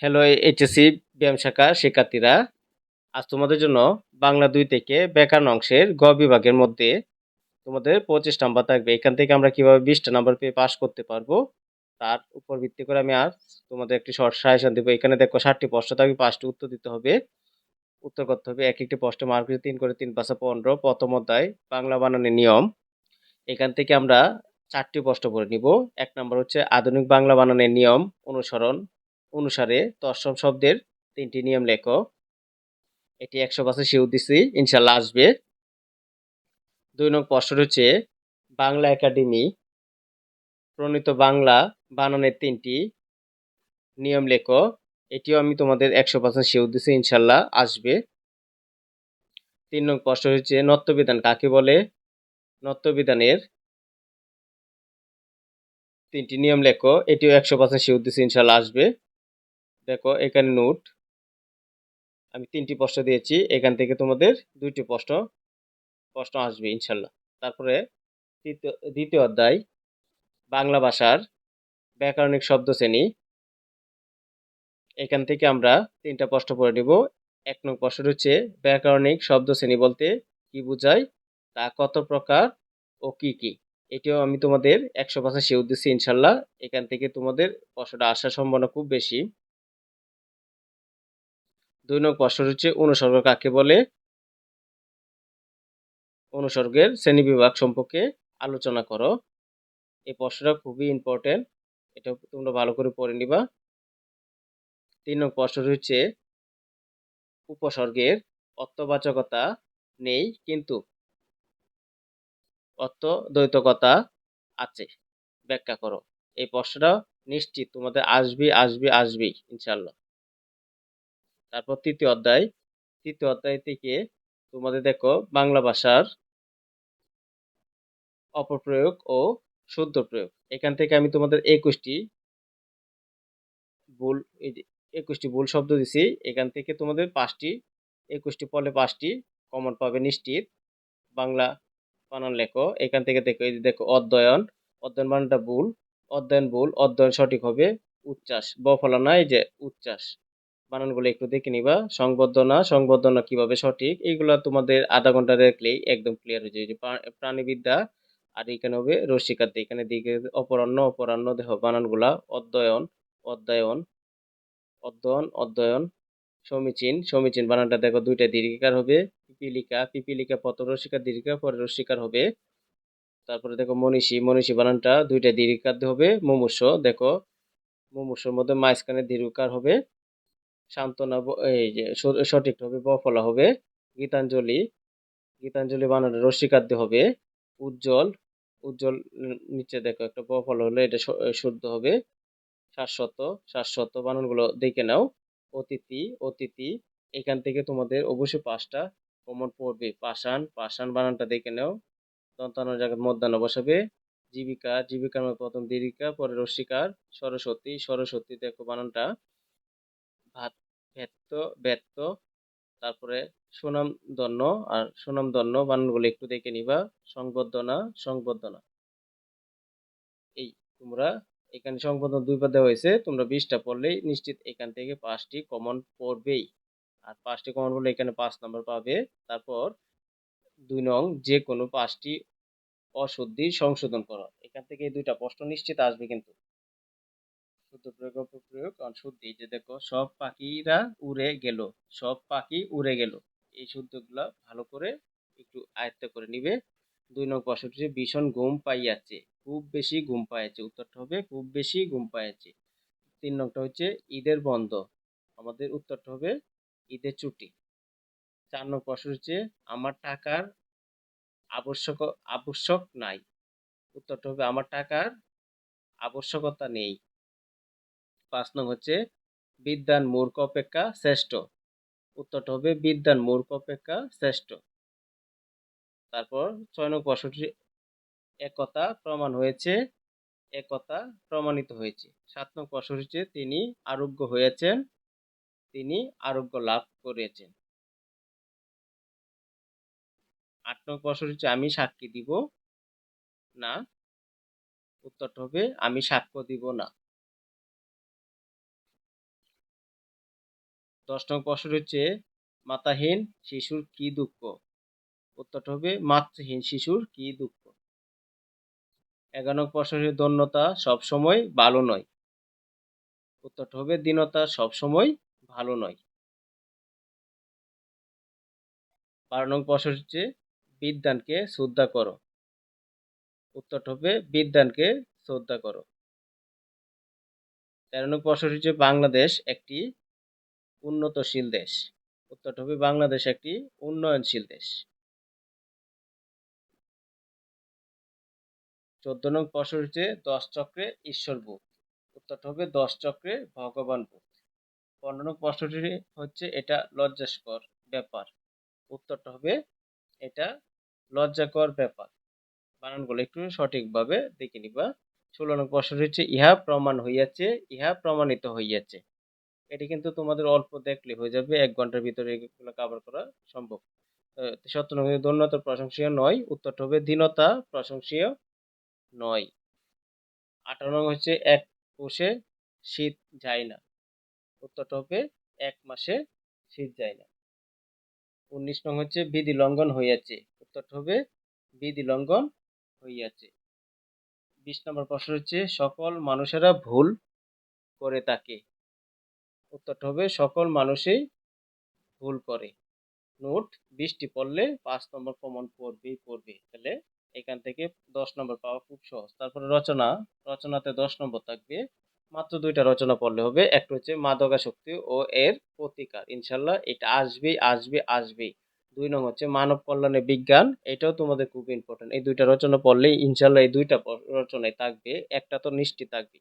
Hello HSC ব্যায়াম শাখা শিক্ষার্থীরা, আজ তোমাদের জন্য বাংলা 2 থেকে ব্যাকরণ অংশের গ বিভাগের মধ্যে তোমাদের 25 নাম্বার থাকবে। এখান থেকে আমরা কিভাবে 20টা নাম্বার পেয়ে পাস করতে পারবো তার উপর ভিত্তি করে আমি আজ তোমাদের একটি শর্ট সাজেশন দেবো। এখানে দেখো 7টি প্রশ্ন থাকবে, 5টি উত্তর দিতে হবে। উত্তর করতে হবে এক একটি প্রশ্ন মার্ক 3 করে 3 5 15। প্রথম অধ্যায় বাংলা বানানের নিয়ম। এখান থেকে আমরা 4টি প্রশ্ন পড়ে নিব। 1 নম্বর হচ্ছে আধুনিক বাংলা বানানের নিয়ম অনুসারে তৎসম শব্দের 3টি নিয়ম লেখো। এটি 100% শিওর দিছি, ইনশাল্লাহ আসবে। 2 নং প্রশ্ন হচ্ছে বাংলা একাডেমি প্রণীত বাংলা বানানের 3টি নিয়ম লেখো। এটিও আমি তোমাদের 100% শিওর দিছি, ইনশাল্লাহ আসবে। 3 নং প্রশ্ন হচ্ছে নত্যবিধান কাকে বলে? নত্যবিধানের 3টি নিয়ম লেখো। এটিও 100% শিওর দিছি, ইনশাল্লাহ আসবে। দেখো এখানে নোট, আমি 3টি প্রশ্ন দিয়েছি, এখান থেকে তোমাদের 2টি প্রশ্ন আসবে ইনশাল্লাহ। তারপরে দ্বিতীয় অধ্যায় বাংলা ভাষার ব্যাকরণিক শব্দ শ্রেণী। এখান থেকে আমরা 3টা প্রশ্ন পড়ে নিব। 1 নং প্রশ্ন হচ্ছে ব্যাকরণিক শব্দ শ্রেণী বলতে কি বোঝায়, তা কত প্রকার ও কি কি? এটিও আমি তোমাদের 100% শিওর দিচ্ছি, ইনশাল্লাহ এখান থেকে তোমাদের প্রশ্নটা আসার সম্ভাবনা খুব বেশি। 2 নং প্রশ্ন হচ্ছে অনুসর্গ কাকে বলে? অনুসর্গের শ্রেণীবিভাগ সম্পর্কে আলোচনা করো। এই প্রশ্নটা খুবই ইম্পর্টেন্ট, এটা তোমরা ভালো করে পড়ে নিবা। 3 নং প্রশ্ন হচ্ছে উপসর্গের অর্থবাচকতা নেই কিন্তু অর্থদ্বৈতকতা আছে, ব্যাখ্যা করো। এই প্রশ্নটা নিশ্চিত তোমাদের আসবেই ইনশাল্লাহ। তারপর তৃতীয় অধ্যায় থেকে তোমাদের দেখো বাংলা ভাষার অপপ্রয়োগ ও শুদ্ধ প্রয়োগ। এখান থেকে আমি তোমাদের 21টি ভুল এই যে 21টি ভুল শব্দ দিছি। এখান থেকে তোমাদের 21টি পড়লে 5টি কমন পাবে নিশ্চিত। বাংলা বানান লেখো। এখান থেকে দেখো, এই যে দেখো অধ্যয়ন বানানটা ভুল। অধ্যয়ন সঠিক হবে উচ্চাস, ব ফলা না, এই যে উচ্চাস। বানানগুলো একটু দেখে নিবা। সংবর্ধনা কিভাবে সঠিক, এইগুলা তোমাদের আধা ঘন্টা দেখলেই একদম ক্লিয়ার হয়ে যায়। এই যে প্রাণীবিদ্যা, আর এখানে হবে রসিকাতে, এখানে দিকে অপরাহ্ন দেখো বানানগুলা। অধ্যয়ন অধ্যয়ন অধ্যয়ন। সমীচীন বানানটা দেখো, 2টা দীর্ঘিকার হবে। পিপিলিকা প্রথম রসিকার দীর্ঘিকার, পরে রসিকার হবে। তারপরে দেখো মনীষী বানানটা 2টা দীর্ঘিকার হবে। দেখো মুমূর্ষুর মধ্যে মাঝখানে দীর্ঘকার হবে। এই যে সঠিক হবে ব ফলা হবে। গীতাঞ্জলি বানানটা রসিকার হবে। উজ্জ্বল উজ্জ্বল নিচে দেখো একটা ব ফলা হলে এটা শুদ্ধ হবে। শাশ্বত বানানগুলো দেখে নাও। অতিথি এখান থেকে তোমাদের অবশ্যই 5টা কমন পড়বে। পাষাণ বানানটা দেখে নাও। দন্তানোর জায়গায় মধ্যাহ্ন বসাবে। জীবিকার মধ্যে প্রথম দীর্ঘিকা, পরে রস্যিকার। সরস্বতী দেখো বানানটা ভাত ব্যর্থ ব্যর্থ। তারপরে সুনামধন্য, আর সুনামধন্য বানানগুলো একটু দেখে নিবা। সংবর্ধনা। এই তোমরা এখানে সংবর্ধনা 2বার দেওয়া হয়েছে, তোমরা 20টা পড়লেই নিশ্চিত এখান থেকে 5টি কমন পড়বেই। আর 5টি কমন পড়লে এখানে 5 নাম্বার পাবে। তারপর 2 নং যে কোনো 5টি অশুদ্ধি সংশোধন করো। এখান থেকে এই 2টা প্রশ্ন নিশ্চিত আসবে কিন্তু। শুদ্ধ প্রয়োগ অপপ্রয়োগ আর শুদ্ধি, যে দেখো সব পাখি উড়ে গেল। এই শুদ্ধগুলা ভালো করে একটু আয়ত্ত করে নিবে। 2 নং প্রশ্নটি হচ্ছে ভীষণ ঘুম পাইয়াছে, খুব বেশি ঘুম পাইয়াছে। উত্তরটা হবে খুব বেশি ঘুম পাইয়াছে। 3 নংটা হচ্ছে ঈদের বন্ধ, আমাদের উত্তরটা হবে ঈদের ছুটি। 4 নং প্রশ্ন হচ্ছে আমার টাকার আবশ্যক নাই। উত্তরটা হবে আমার টাকার আবশ্যকতা নেই। 5 নং হচ্ছে বিদ্বান মূর্খ অপেক্ষা শ্রেষ্ঠ। উত্তরটা হবে বিদ্বান মূর্খ অপেক্ষা শ্রেষ্ঠ। তারপর 6 নং প্রশ্নটি একথা প্রমাণিত হয়েছে। 7 নং প্রশ্ন হচ্ছে তিনি আরোগ্য লাভ করেছেন। 8 নং প্রশ্ন হচ্ছে আমি সাক্ষী দিব না। উত্তরটা হবে আমি সাক্ষ্য দিব না। 10 নং প্রশ্ন হচ্ছে মাতাহীন শিশুর কি দুঃখ? উত্তরটা হবে মাতৃহীন শিশুর কি দুঃখ। 11 নং প্রশ্ন হচ্ছে দৈন্যতা সবসময় ভালো নয়। উত্তরটা হবে দীনতা সবসময় ভালো নয়। 12 নং প্রশ্ন হচ্ছে বিদ্বানকে শ্রদ্ধা করো। উত্তরটা হবে বিদ্বানকে শ্রদ্ধা করো। 13 নং প্রশ্ন হচ্ছে বাংলাদেশ একটি উন্নতশীল দেশ। উত্তরটা হবে বাংলাদেশ একটি উন্নয়নশীল দেশ। 14 নং প্রশ্ন হচ্ছে 10 চক্রে ঈশ্বর বুধ। উত্তরটা হবে 10 চক্রে ভগবান বুধ। 15 নং প্রশ্নটি হচ্ছে এটা লজ্জাস্কর ব্যাপার। উত্তরটা হবে এটা লজ্জাকর ব্যাপার। বানানগুলো একটু সঠিকভাবে দেখে নিবা। 16 নং প্রশ্নটি হচ্ছে ইহা প্রমাণ হইয়াছে, ইহা প্রমাণিত হইয়াছে। এটি কিন্তু তোমাদের অল্প দেখলে হয়ে যাবে, 1 ঘন্টার ভিতরে এগুলো কভার করা সম্ভব। 17 নং দৈন্যতা প্রশংসনীয় নয়। উত্তরটা হবে দীনতা প্রশংসনীয় নয়। 18 নং হচ্ছে এক কোষে শীত যায় না। উত্তরটা হবে 1 মাসে শীত যায় না। 19 নং হচ্ছে বিধি লঙ্ঘন হইয়াছে। উত্তরটা হবে বিধি লঙ্ঘন হইয়াছে। 20 নম্বর প্রশ্ন হচ্ছে সকল মানুষেরা ভুল করে থাকে। উত্তরটা হবে সকল মানুষই ভুল করে। নোট 20টি পড়লে 5 নম্বর কমন পড়বেই পড়বে। তাহলে এখান থেকে 10 নম্বর পাওয়া খুব সহজ। তারপরে রচনা, রচনাতে 10 নম্বর থাকবে। মাত্র 2টা রচনা পড়লে হবে। একটা হচ্ছে মাদকাসক্তি ও এর প্রতিকার। ইনশাল্লাহ এটা আসবেই আসবে আসবেই। 2 নং হচ্ছে মানব কল্যাণে বিজ্ঞান। এটাও তোমাদের খুব ইম্পর্টেন্ট। এই 2টা রচনা পড়লেই ইনশাল্লাহ এই 2টা রচনায় থাকবে। একটা তো নিশ্চিত থাকবে।